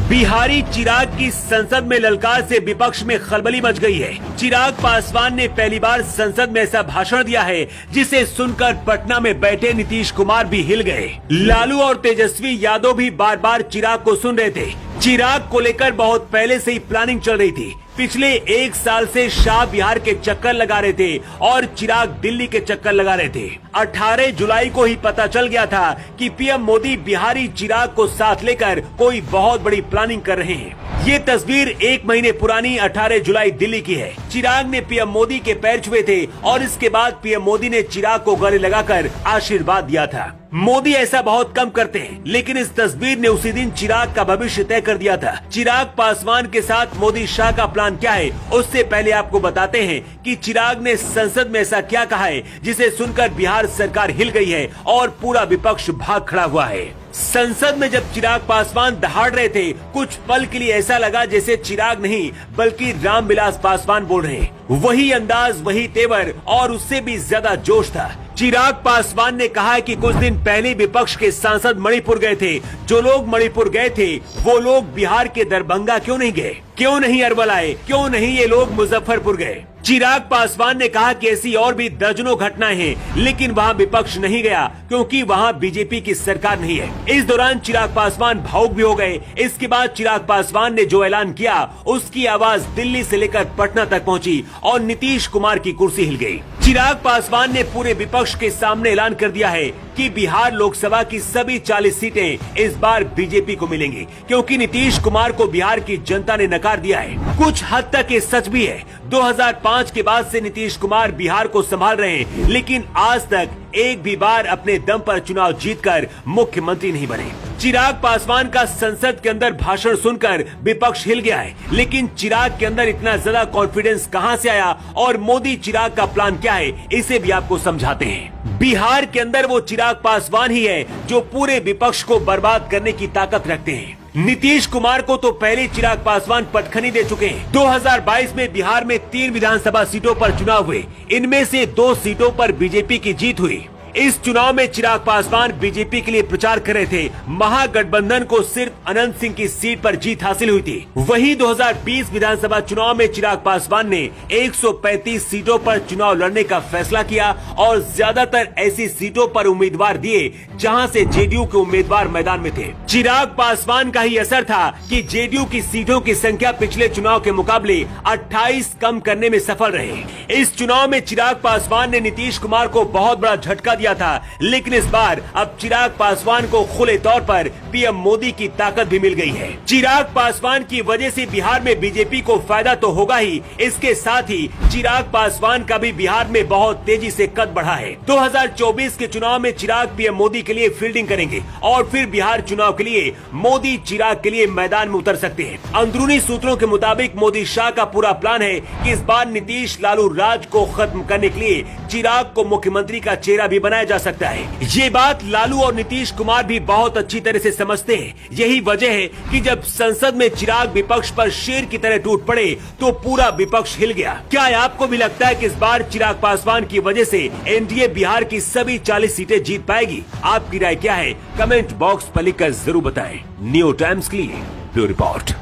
बिहारी चिराग की संसद में ललकार से विपक्ष में खलबली मच गई है। चिराग पासवान ने पहली बार संसद में ऐसा भाषण दिया है जिसे सुनकर पटना में बैठे नीतीश कुमार भी हिल गए। लालू और तेजस्वी यादव भी बार बार चिराग को सुन रहे थे। चिराग को लेकर बहुत पहले से ही प्लानिंग चल रही थी। पिछले 1 साल से शाह बिहार के चक्कर लगा रहे थे और चिराग दिल्ली के चक्कर लगा रहे थे। 18 जुलाई को ही पता चल गया था कि पीएम मोदी बिहारी चिराग को साथ लेकर कोई बहुत बड़ी प्लानिंग कर रहे हैं। ये तस्वीर 1 महीने पुरानी 18 जुलाई दिल्ली की है। चिराग ने पीएम मोदी के पैर छुए थे और इसके बाद पीएम मोदी ने चिराग को गले लगाकर आशीर्वाद दिया था। मोदी ऐसा बहुत कम करते हैं, लेकिन इस तस्वीर ने उसी दिन चिराग का भविष्य तय कर दिया था। चिराग पासवान के साथ मोदी शाह का प्लान क्या है, उससे पहले आपको बताते हैं कि चिराग ने संसद में ऐसा क्या कहा है जिसे सुनकर बिहार सरकार हिल गई है और पूरा विपक्ष भाग खड़ा हुआ है। संसद में जब चिराग पासवान दहाड़ रहे थे, कुछ पल के लिए ऐसा लगा जैसे चिराग नहीं बल्कि रामविलास पासवान बोल रहे हैं। वही अंदाज, वही तेवर और उससे भी ज्यादा जोश था। चिराग पासवान ने कहा कि कुछ दिन पहले विपक्ष के सांसद मणिपुर गए थे। जो लोग मणिपुर गए थे वो लोग बिहार के दरभंगा क्यों नहीं गए, क्यों नहीं अरवल आए, क्यों नहीं ये लोग मुजफ्फरपुर गए। चिराग पासवान ने कहा कि ऐसी और भी दर्जनों घटनाएं हैं, लेकिन वहां विपक्ष नहीं गया क्योंकि वहां बीजेपी की सरकार नहीं है। इस दौरान चिराग पासवान भावुक भी हो गए। इसके बाद चिराग पासवान ने जो ऐलान किया उसकी आवाज दिल्ली से लेकर पटना तक पहुंची और नीतीश कुमार की कुर्सी हिल गई। चिराग पासवान ने पूरे विपक्ष के सामने ऐलान कर दिया है कि बिहार लोकसभा की सभी 40 सीटें इस बार बीजेपी को मिलेंगी, क्योंकि नीतीश कुमार को बिहार की जनता ने नकार दिया है। कुछ हद तक ये सच भी है। 2005 के बाद से नीतीश कुमार बिहार को संभाल रहे हैं, लेकिन आज तक एक भी बार अपने दम पर चुनाव जीतकर मुख्यमंत्री नहीं बने। चिराग पासवान का संसद के अंदर भाषण सुनकर विपक्ष हिल गया है, लेकिन चिराग के अंदर इतना ज्यादा कॉन्फिडेंस कहां से आया और मोदी चिराग का प्लान क्या है, इसे भी आपको समझाते हैं। बिहार के अंदर वो चिराग पासवान ही है जो पूरे विपक्ष को बर्बाद करने की ताकत रखते हैं। नीतीश कुमार को तो पहले चिराग पासवान पटखनी दे चुके हैं। 2022 में बिहार में 3 विधानसभा सीटों पर चुनाव हुए, इनमें से 2 सीटों पर बीजेपी की जीत हुई। इस चुनाव में चिराग पासवान बीजेपी के लिए प्रचार कर रहे थे। महागठबंधन को सिर्फ अनंत सिंह की सीट पर जीत हासिल हुई थी। वहीं 2020 विधानसभा चुनाव में चिराग पासवान ने 135 सीटों पर चुनाव लड़ने का फैसला किया और ज्यादातर ऐसी सीटों पर उम्मीदवार दिए जहां से जेडीयू के उम्मीदवार मैदान में थे। चिराग पासवान का ही असर था कि जेडीयू की सीटों की संख्या पिछले चुनाव के मुकाबले 28 कम करने में सफल रहे। इस चुनाव में चिराग पासवान ने नीतीश कुमार को बहुत बड़ा झटका दिया था, लेकिन इस बार अब चिराग पासवान को खुले तौर पर पीएम मोदी की ताकत भी मिल गई है। चिराग पासवान की वजह से बिहार में बीजेपी को फायदा तो होगा ही, इसके साथ ही चिराग पासवान का भी बिहार में बहुत तेजी से कद बढ़ा है। 2024 के चुनाव में चिराग पीएम मोदी के लिए फील्डिंग करेंगे और फिर बिहार चुनाव के लिए मोदी चिराग के लिए मैदान में उतर सकते हैं। अंदरूनी सूत्रों के मुताबिक मोदी शाह का पूरा प्लान है कि इस बार नीतीश लालू राज को खत्म करने के लिए चिराग को मुख्यमंत्री का चेहरा भी बनाया जा सकता है। ये बात लालू और नीतीश कुमार भी बहुत अच्छी तरह से समझते हैं। यही वजह है कि जब संसद में चिराग विपक्ष पर शेर की तरह टूट पड़े तो पूरा विपक्ष हिल गया। क्या आपको भी लगता है कि इस बार चिराग पासवान की वजह से एनडीए बिहार की सभी 40 सीटें जीत पाएगी? आपकी राय क्या है? कमेंट बॉक्स पर लिखकर जरूर बताएं। न्यू टाइम्स के लिए ब्यूरो रिपोर्ट।